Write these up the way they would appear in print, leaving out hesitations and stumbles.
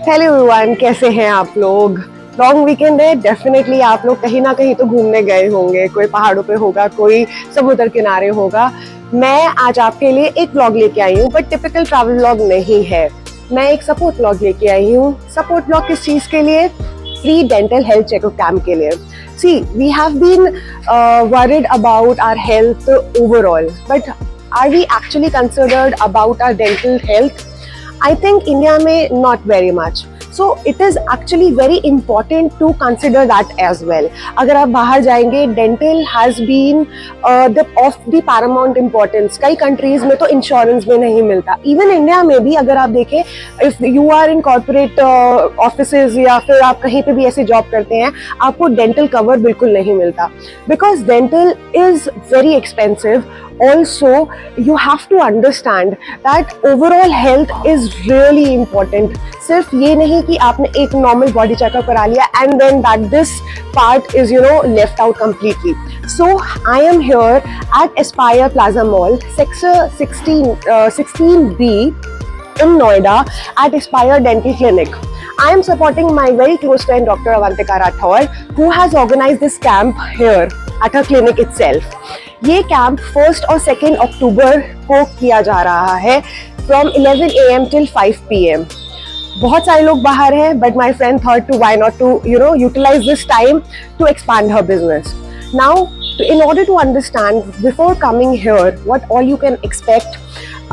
Hello everyone, कैसे हैं आप लोग। लॉन्ग वीकेंड है, डेफिनेटली आप लोग कहीं ना कहीं तो घूमने गए होंगे। कोई पहाड़ों पे होगा, कोई समुद्र किनारे होगा। मैं आज आपके लिए एक व्लॉग लेके आई हूँ, बट टिपिकल ट्रैवल व्लॉग नहीं है। मैं एक सपोर्ट व्लॉग लेके आई हूँ। सपोर्ट व्लॉग किस चीज़ के लिए? Free dental health checkup camp के लिए। See, we have been worried about our health overall, but are we actually considered about our dental health? I think India may not very much. So it is actually very important to consider that as well. अगर आप बाहर जाएंगे, dental has been of the paramount importance. कई countries में तो insurance में नहीं मिलता. Even India में भी अगर आप देखें, if you are in corporate offices या फिर आप कहीं पे भी ऐसे job करते हैं, आपको dental cover बिल्कुल नहीं मिलता. Because dental is very expensive. Also, you have to understand that overall health is really important. सिर्फ ये नहीं कि आपने एक normal body checkup करा लिया and then that this part is left out completely. So I am here at Aspire Plaza Mall, sector 16B in Noida at Aspire Dental Clinic. I am supporting my very close friend Dr. Avantika Rathore, who has organized this camp here at her clinic itself. ये camp 1 और 2 अक्टूबर को किया जा रहा है from 11 AM till 5 PM. बहुत सारे लोग बाहर हैं, but my friend thought to why not to utilize this time to expand her business. Now, in order to understand before coming here what all you can expect,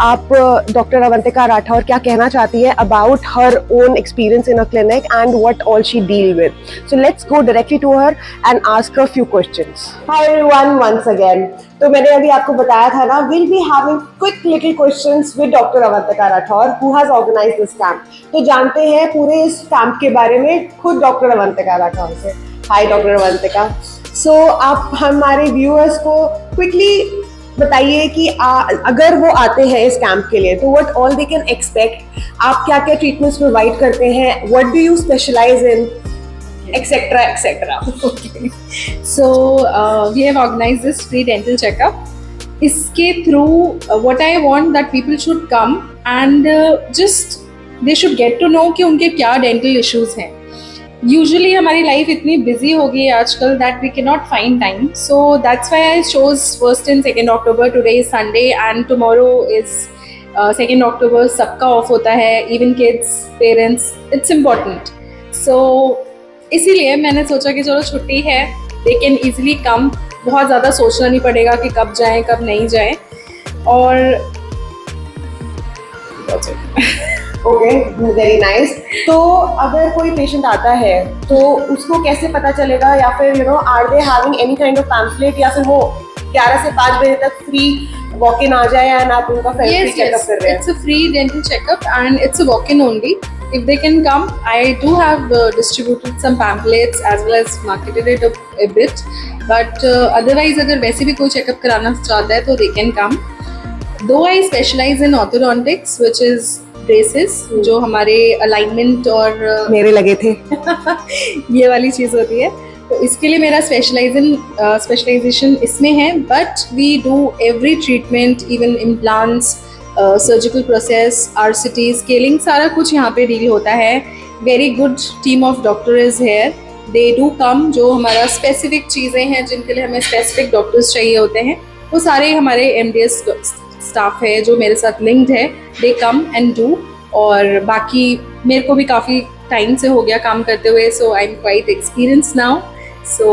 आप doctor Avantika Rathore क्या कहना चाहती है about her own experience in a clinic and what all she deal with. So let's go directly to her and ask her few questions. Hi everyone, once again. तो मैंने अभी आपको बताया था ना, we'll be having quick little questions with doctor Avantika Rathore who has organized this camp. तो जानते हैं पूरे इस कैंप के बारे में खुद डॉक्टर अवंतिका राठौर से. Hi doctor Avantika. So आप हमारे व्यूअर्स को quickly बताइए कि अगर वो आते हैं इस कैंप के लिए तो what all they can expect. आप क्या क्या ट्रीटमेंट्स प्रोवाइड करते हैं, what do you specialise in, etcetera etcetera. Okay. So we have organized this free dental checkup. इसके through what I want that people should come and just they should get to know कि उनके क्या dental issues हैं. Usually हमारी life इतनी busy हो गई है आजकल that we can not find time, so that's why I chose 1 and 2 October. Today is Sunday and tomorrow is 2 October. सबका ऑफ होता है, even kids, parents, it's important. So इसीलिए मैंने सोचा कि चलो छुट्टी है, दे कैन ईजिली कम. बहुत ज़्यादा सोचना नहीं पड़ेगा कि कब जाएं कब नहीं जाएं. और ओके, वेरी नाइस. तो अगर कोई पेशेंट आता है तो उसको कैसे पता चलेगा, या फिर are they having any kind of pamphlet, या फिर वो 11 से 5 बजे तक फ्री वॉक इन आ जाए एंड आप उनका फ्री चेकअप कर रहे हैं? It's a free dental checkup and it's a walk-in only. If they can come, I do have distributed some pamphlets as well as marketed it a bit. But otherwise, अगर वैसे भी कोई checkup कराना चाहता है तो they can come. Though I specialize in orthodontics, which is braces, जो हमारे अलाइनमेंट और मेरे लगे थे ये वाली चीज़ होती है, तो इसके लिए मेरा स्पेशलाइजेशन इसमें है. But we do every treatment, even implants, surgical process, RCT, scaling, सारा कुछ यहाँ पे डील होता है. Very good team of doctor is here. They do come. जो हमारा स्पेसिफिक चीज़ें हैं जिनके लिए हमें स्पेसिफिक डॉक्टर्स चाहिए होते हैं, वो सारे हमारे MDS स्टाफ है जो मेरे साथ लिंक्ड है. दे कम एंड डू. और बाकी मेरे को भी काफ़ी टाइम से हो गया काम करते हुए, so I am quite experience now. So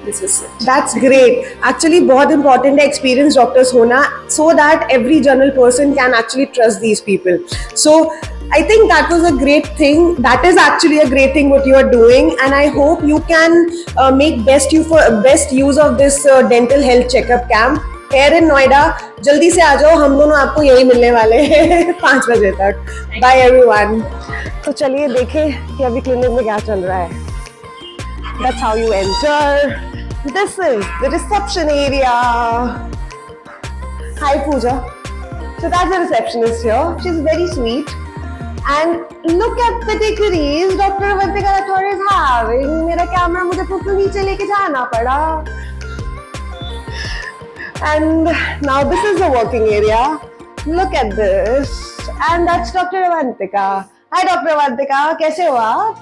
this is it. That's great. Actually बहुत इंपॉर्टेंट है एक्सपीरियंस डॉक्टर्स होना, so that every general person can actually trust these people. So I think that was a great thing. That is actually a great thing what you are doing, and I hope you can make best use of this dental health checkup camp here in Noida. जल्दी से आ जाओ, हम दोनों आपको यही मिलने वाले हैं 5 बजे तक. Bye everyone. तो चलिए देखें कि अभी क्लिनिक में क्या चल रहा है. That's how you enter. This is the reception area. Hi Pooja. So that's the receptionist here. She's very sweet. And look at the degrees Dr. Avantika Rathore is having. मेरा कैमरा मुझे खुद नीचे लेके जाना पड़ा. And now this is the working area. Look at this. And that's Dr. Avantika. Hi doctor Avantika, कैसे हो आप?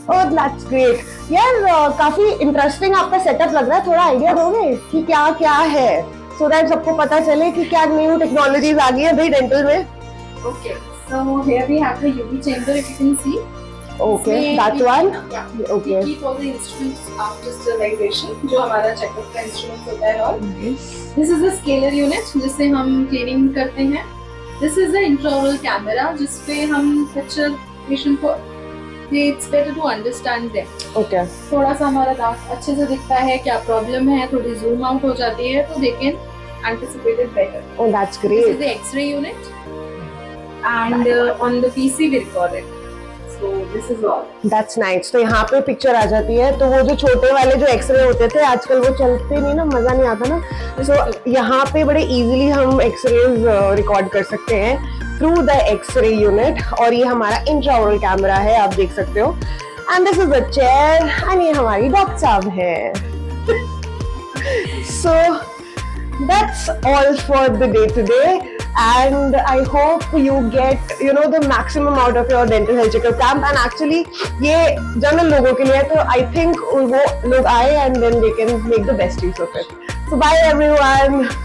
ओह दैट्स ग्रेट यार, काफी इंटरेस्टिंग आपका सेटअप लग रहा है। थोड़ा आइडिया दोगे कि क्या क्या है, सो दैट सबको पता चले कि क्या न्यू टेक्नोलॉजीज आ गई है भाई डेंटल में। Okay, so here we have the UV chamber, if you can see. Okay इसमें that we- one. yeah, Okay. we keep all the instruments after sterilization, जो हमारा चेकअप का इंस्ट्रूमेंट होता है। और this is the scaler unit जिससे हम cleaning करते हैं। This is the intraoral camera जिसपे हम पिक्चर पेशेंट को, it's better to understand them. Okay थोड़ा सा हमारा दांत अच्छे से दिखता है, क्या प्रॉब्लम है, थोड़ी जूम आउट हो जाती है, तो they can anticipate it better. Oh that's This is great. the X-ray unit, and on the PC we record it. So this is all. That's nice. तो यहाँ पे पिक्चर आ जाती है, तो वो जो छोटे वाले जो एक्सरे होते थे आजकल वो चलते नहीं ना, मजा नहीं आता ना। सो यहाँ पे बड़े इजीली हम एक्सरेज रिकॉर्ड कर सकते हैं थ्रू द एक्सरे यूनिट। और ये हमारा इंट्राओरल कैमरा है, आप देख सकते हो। And this is the chair, and ये हमारी डॉक्टर साहब है। सो that's all for the day today, and I hope you get the maximum out of your dental health checkup camp. And actually ये जनरल लोगों के लिए है, तो I think वो लोग आए and then they can make the best use of it. So bye everyone.